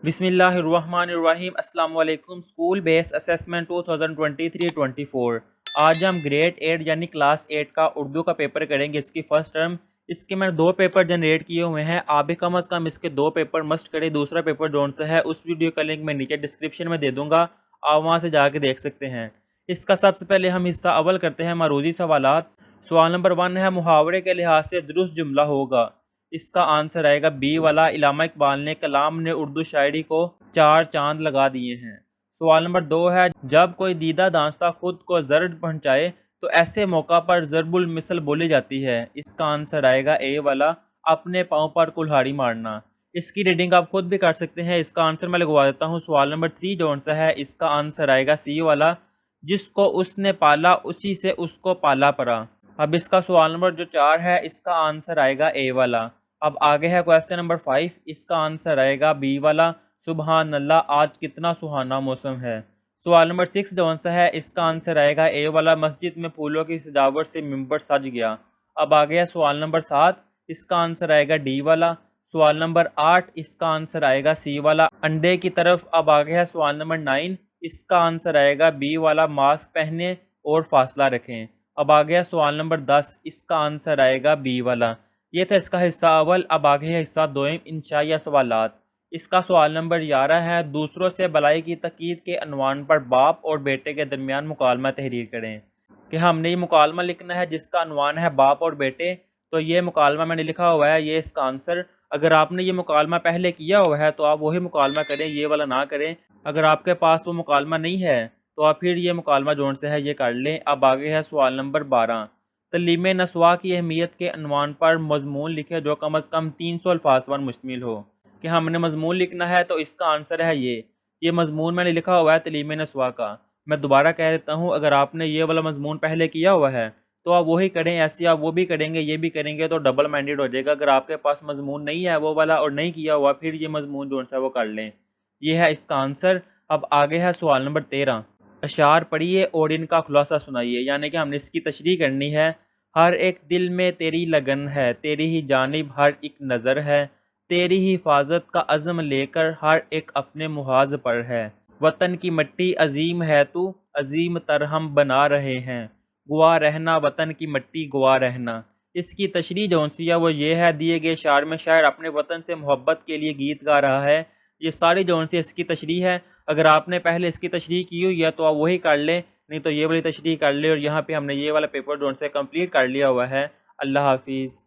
बिस्मिल्लाहिर्रहमानिर्रहीम। अस्सलाम वालेकुम। School base assessment 2023-24। आज हम ग्रेड 8 यानी क्लास 8 का उर्दू का पेपर करेंगे, इसकी फर्स्ट टर्म। इसके मैंने 2 पेपर जनरेट किए हुए हैं, आप भी कम अज़ कम इसके 2 पेपर मस्ट करें। दूसरा पेपर जोन सा है उस वीडियो का लिंक मैं नीचे डिस्क्रिप्शन में दे दूंगा, आप वहाँ से जाके देख सकते हैं। इसका सबसे पहले हम हिस्सा अव्वल करते हैं मरूजी सवालात। सवाल नंबर 1 है, मुहावरे के लिहाज से दुरुस्त जुमला होगा। इसका आंसर आएगा बी वाला। इलामा इकबाल ने कलाम ने उर्दू शायरी को 4 चांद लगा दिए हैं। सवाल नंबर 2 है, जब कोई दीदा दांस्ता खुद को जर्द पहुंचाए तो ऐसे मौका पर ज़रबुल मिसल बोली जाती है। इसका आंसर आएगा ए वाला, अपने पाँव पर कुल्हाड़ी मारना। इसकी रीडिंग आप खुद भी कर सकते हैं, इसका आंसर मैं लगवा देता हूँ। सवाल नंबर 3 जो सा है, इसका आंसर आएगा सी वाला, जिसको उसने पाला उसी से उसको पाला पड़ा। अब इसका सवाल नंबर जो 4 है, इसका आंसर आएगा ए वाला। अब आगे है क्वेश्चन नंबर 5, इसका आंसर आएगा बी वाला, सुबहान अल्लाह आज कितना सुहाना मौसम है। सवाल नंबर 6 जो सा है, इसका आंसर आएगा ए वाला, मस्जिद में फूलों की सजावट से मिंबर सज गया। अब आ गया सवाल नंबर 7, इसका आंसर आएगा डी वाला। सवाल नंबर 8, इसका आंसर आएगा सी वाला, अंडे की तरफ। अब आ गया सवाल नंबर 9, इसका आंसर आएगा बी वाला, मास्क पहने और फासला रखें। अब आ गया सवाल नंबर 10, इसका आंसर आएगा बी वाला। ये था इसका हिस्सा अव्वल। अब आगे है हिस्सा दोम, इंशा या सवालात। इसका सवाल नंबर 11 है, दूसरों से भलाई की तकीद के अनवान पर बाप और बेटे के दरमियान मुकालमा तहरीर करें। कि हमने ये मुकालमा लिखना है जिसका अनवान है बाप और बेटे, तो ये मुकालमा मैंने लिखा हुआ है, ये इसका आंसर। अगर आपने ये मुकालमा पहले किया हुआ है तो आप वही मुकालमा करें, ये वाला ना करें। अगर आपके पास वो मुकालमा नहीं है तो आप फिर ये मुकालमा जोड़ से है ये कर लें। अब आगे है सवाल नंबर 12, तलीम नस्वा की अहमियत के अनवान पर मजमून लिखे जो कम अज़ कम 300 अल्फाज पर मुश्तमिल हो। कि हमने मजमून लिखना है तो इसका आंसर है ये मजमून मैंने लिखा हुआ है तलीम नस्वा का। मैं दोबारा कह देता हूँ, अगर आपने ये वाला मजमून पहले किया हुआ है तो आप वही करें, ऐसे आप वो भी करेंगे ये भी करेंगे तो डबल माइंडेड हो जाएगा। अगर आपके पास मजमून नहीं है वो वाला और नहीं किया हुआ, फिर ये मजमून जो सा वो कर लें। ये है इसका आंसर। अब आगे है सवाल नंबर 13, अशार पढ़िए और इनका खुलासा सुनाइए। यानी कि हमने इसकी तशरीह करनी है। हर एक दिल में तेरी लगन है, तेरी ही जानिब हर एक नज़र है, तेरी ही हिफाजत का अज़म लेकर हर एक अपने मुहाज पर है। वतन की मिट्टी अजीम है तू, अजीम तर हम बना रहे हैं, गुआ रहना वतन की मिट्टी गुआ रहना। इसकी तशरीह जो सी है वो ये है, दिए गए शायर में शायर अपने वतन से मोहब्बत के लिए गीत गा रहा है। ये सारी जो सी इसकी तशरीह है। अगर आपने पहले इसकी तशरीह की हुई है तो आप वही कर लें, नहीं तो ये वाली तशरीह कर ले। और यहाँ पे हमने ये वाला पेपर जो से कंप्लीट कर लिया हुआ है। अल्लाह हाफिज़।